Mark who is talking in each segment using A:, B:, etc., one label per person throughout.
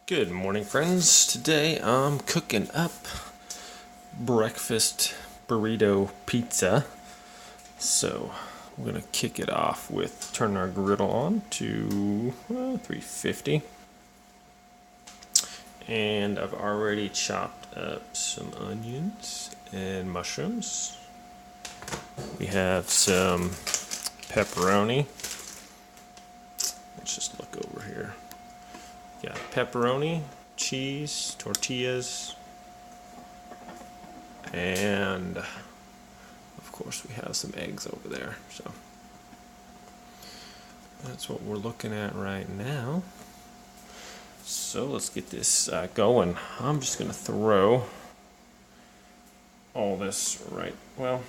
A: Good morning, friends. Today I'm cooking up breakfast burrito pizza. So we're going to kick it off with turning our griddle on to 350. And I've already chopped up some onions and mushrooms. We have some pepperoni. Let's just look over here. Yeah, pepperoni, cheese, tortillas, and of course we have some eggs over there. So that's what we're looking at right now. So let's get this going. I'm just going to throw all this right, well, I'm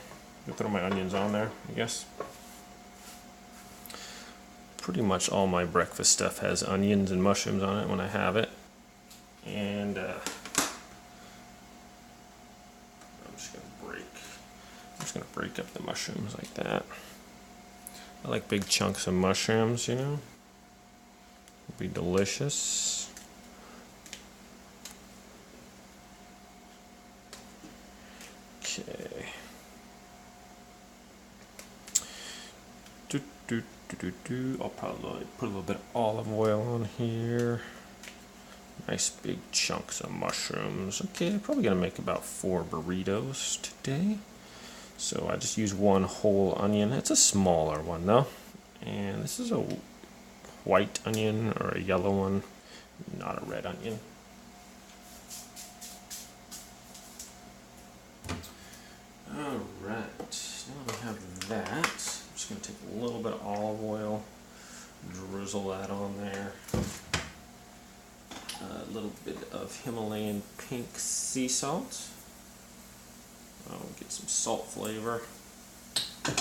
A: going to throw my onions on there, I guess. Pretty much all my breakfast stuff has onions and mushrooms on it when I have it. And I'm just gonna break up the mushrooms like that. I like big chunks of mushrooms, you know. It'll be delicious. Okay. I'll probably put a little bit of olive oil on here. Nice big chunks of mushrooms. Okay, I'm probably gonna make about 4 burritos today. So I just use one whole onion. It's a smaller one though. And this is a white onion or a yellow one, not a red onion. Alright, now we have that. I'm just going to take a little bit of olive oil, drizzle that on there. A little bit of Himalayan pink sea salt. I'll get some salt flavor. A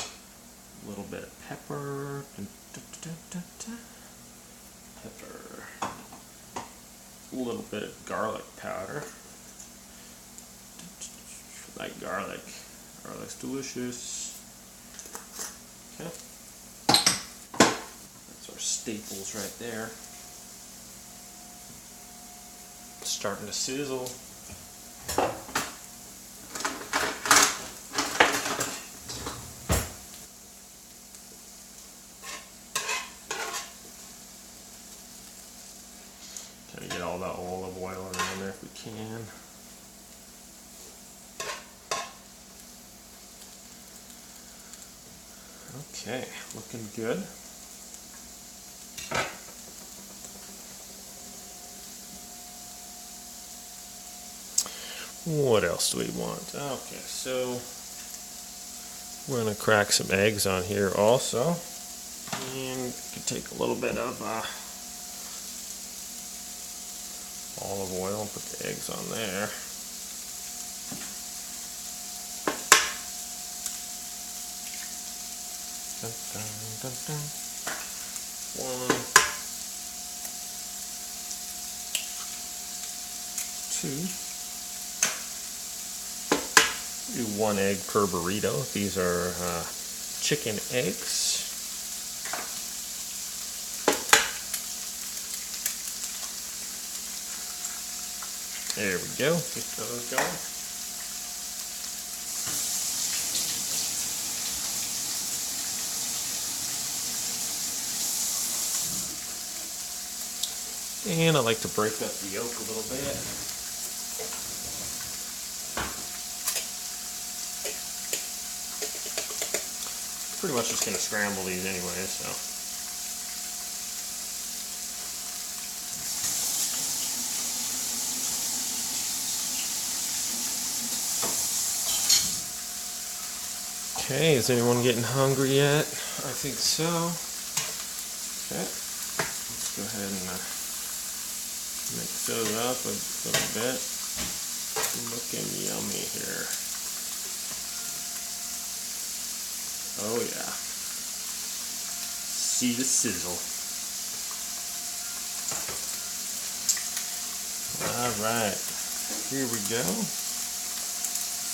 A: little bit of pepper. Pepper. A little bit of garlic powder. I like garlic. Garlic's delicious. Okay. That's our staples right there. It's starting to sizzle. Try to get all that olive oil around there if we can. Okay, looking good. What else do we want? Okay, so we're going to crack some eggs on here also. And we can take a little bit of olive oil and put the eggs on there. Dun, dun, dun, dun. 1, 2. Do 1 egg per burrito. These are chicken eggs. There we go. Get those going. And I like to break up the yolk a little bit. Pretty much just going to scramble these anyway, so. Okay, is anyone getting hungry yet? I think so. Okay, let's go ahead and mix those up a little bit. Looking yummy here. Oh yeah. See the sizzle. Alright. Here we go.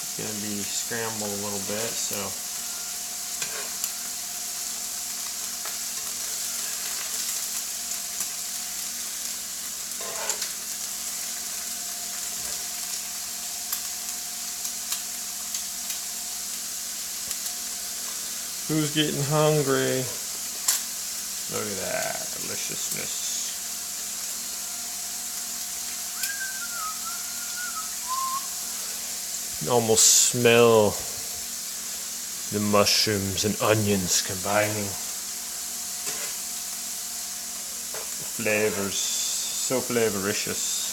A: It's going to be scrambled a little bit, so Who's getting hungry? Look at that deliciousness. You can almost smell the mushrooms and onions combining. The flavors, so flavoricious.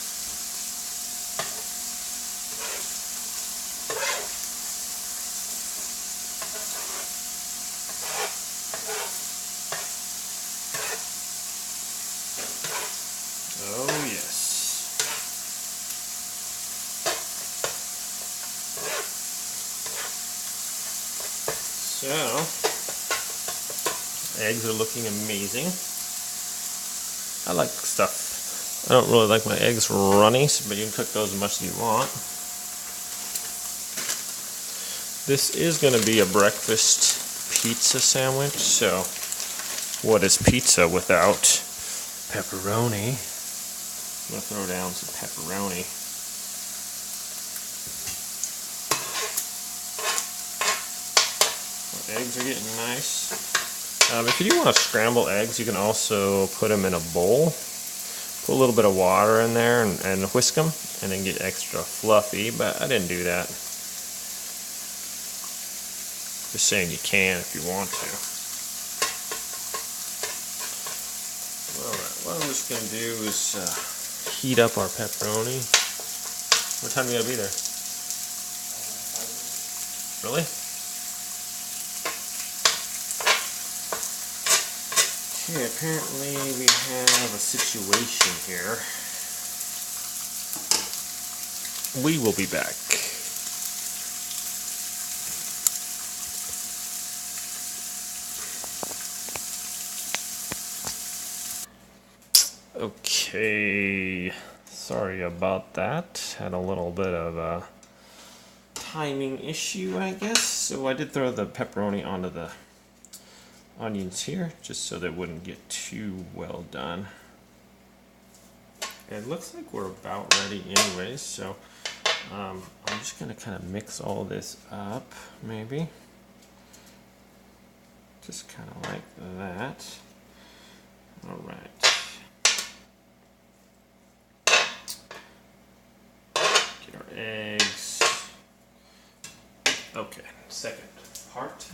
A: Oh yes. So, eggs are looking amazing. I like stuff. I don't really like my eggs runny, but you can cook those as much as you want. This is going to be a breakfast pizza sandwich, so what is pizza without pepperoni? I'm going to throw down some pepperoni. Eggs are getting nice. If you do want to scramble eggs, you can also put them in a bowl. Put a little bit of water in there and whisk them, and then get extra fluffy, but I didn't do that. Just saying you can if you want to. Alright, what I'm just going to do is heat up our pepperoni. What time do you got to be there? Really? Okay, apparently we have a situation here. We will be back. Okay, sorry about that. Had a little bit of a timing issue, I guess. So I did throw the pepperoni onto the onions here, just so they wouldn't get too well done. It looks like we're about ready anyways, so I'm just going to kind of mix all this up, maybe. Just kind of like that. Alright. Get our eggs. Okay, second part.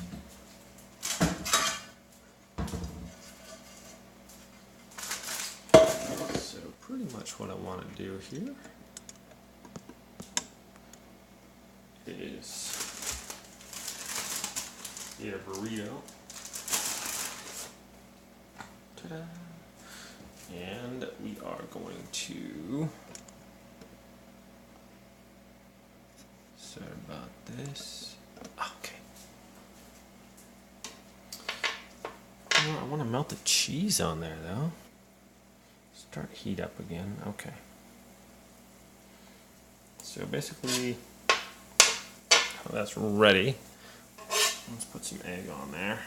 A: So pretty much what I want to do here is get a burrito. Ta-da! And we are going to sorry about this. Okay. I want to melt the cheese on there though. Start heat up again. Okay. So basically, that's ready. Let's put some egg on there.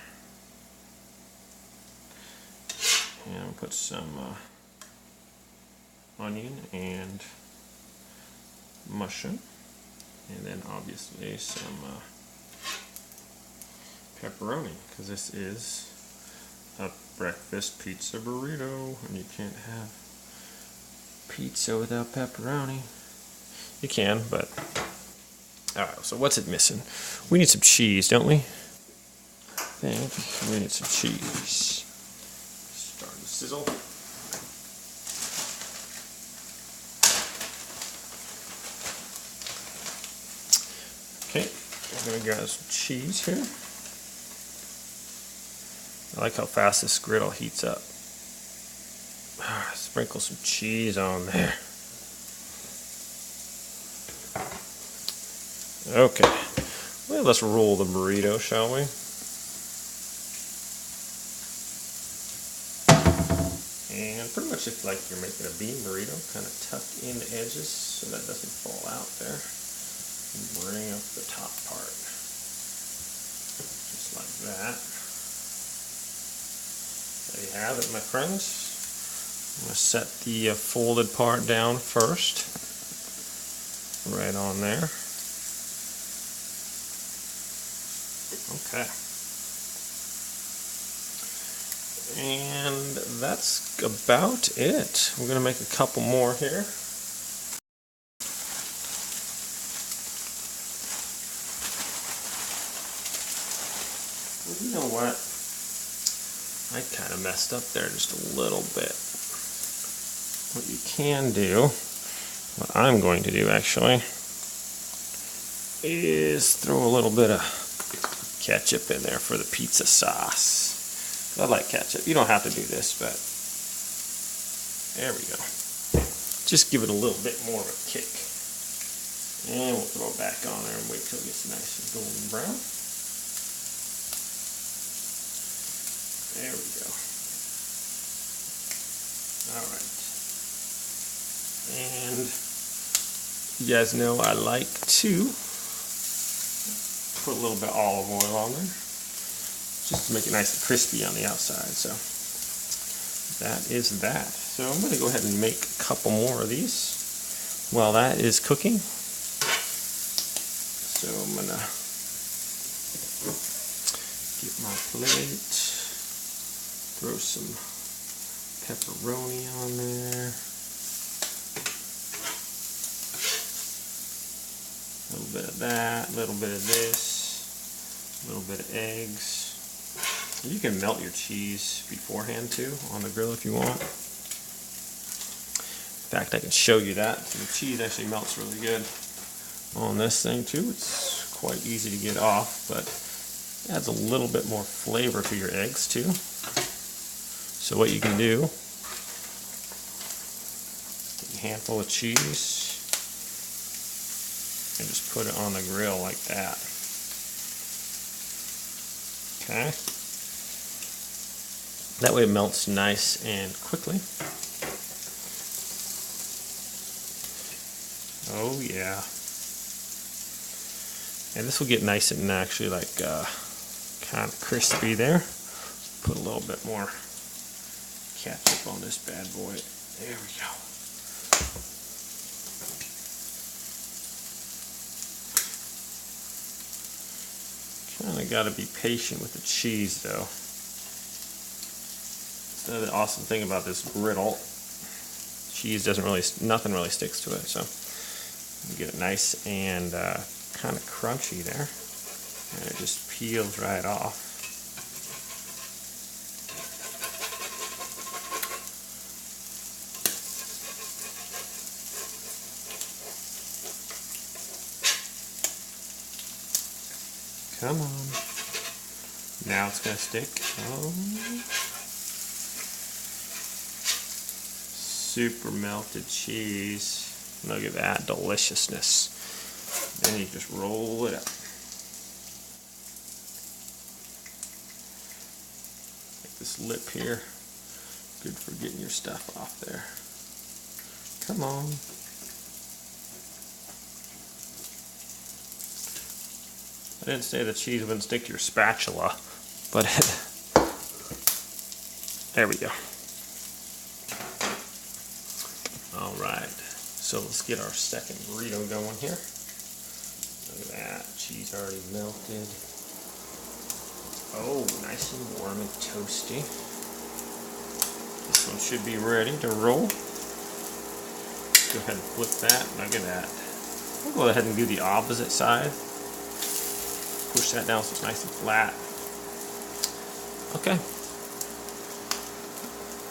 A: And we'll put some onion and mushroom. And then obviously some pepperoni, because this is a breakfast pizza burrito, and you can't have pizza without pepperoni. You can, but alright, so what's it missing? We need some cheese, don't we? I think we need some cheese. Start to sizzle. Okay, I'm gonna grab some cheese here. I like how fast this griddle heats up. Sprinkle some cheese on there. Okay, well, let's roll the burrito, shall we? And pretty much if like you're making a bean burrito, kind of tuck in the edges so that doesn't fall out there. And bring up the top part. Just like that. There you have it, my friends. I'm going to set the folded part down first. Right on there. Okay. And that's about it. We're going to make a couple more here. Well, you know what? I kind of messed up there just a little bit. What you can do, what I'm going to do actually, is throw a little bit of ketchup in there for the pizza sauce. I like ketchup. You don't have to do this, but there we go. Just give it a little bit more of a kick. And we'll throw it back on there and wait till it gets nice and golden brown. There we go. Alright. And you guys know I like to put a little bit of olive oil on there, just to make it nice and crispy on the outside. So that is that. So I'm going to go ahead and make a couple more of these while that is cooking. So I'm going to get my plate, throw some pepperoni on there, a little bit of that, a little bit of this, a little bit of eggs. You can melt your cheese beforehand too on the grill if you want. In fact, I can show you that. So the cheese actually melts really good on this thing too. It's quite easy to get off, but it adds a little bit more flavor to your eggs too. So what you can do, take a handful of cheese and just put it on the grill like that. Okay. That way it melts nice and quickly. Oh yeah. And this will get nice and actually like kind of crispy there. Put a little bit more ketchup on this bad boy. There we go. Kind of got to be patient with the cheese though. The awesome thing about this griddle, cheese doesn't really, nothing really sticks to it, so you get it nice and kind of crunchy there, and it just peels right off. Come on. Now it's going to stick. Oh. Super melted cheese. Look at that deliciousness. Then you just roll it up. Like this lip here. Good for getting your stuff off there. Come on. I didn't say the cheese wouldn't stick to your spatula, but there we go. Alright, so let's get our second burrito going here. Look at that, cheese already melted. Oh, nice and warm and toasty. This one should be ready to roll. Go ahead and flip that, look at that. I'll go ahead and do the opposite side. Push that down so it's nice and flat. Okay.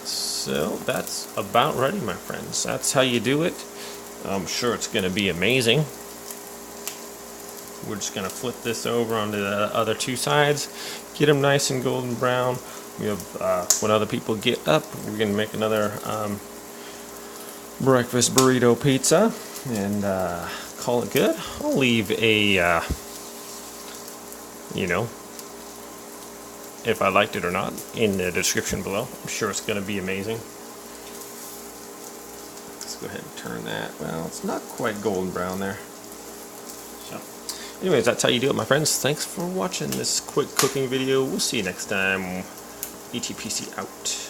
A: So that's about ready, my friends. That's how you do it. I'm sure it's going to be amazing. We're just going to flip this over onto the other two sides, get them nice and golden brown. We have when other people get up, we're going to make another breakfast burrito pizza and call it good. I'll leave a you know, if I liked it or not in the description below. I'm sure it's going to be amazing. Let's go ahead and turn that. Well, it's not quite golden brown there. So, anyways, that's how you do it, my friends. Thanks for watching this quick cooking video. We'll see you next time. ETPC out.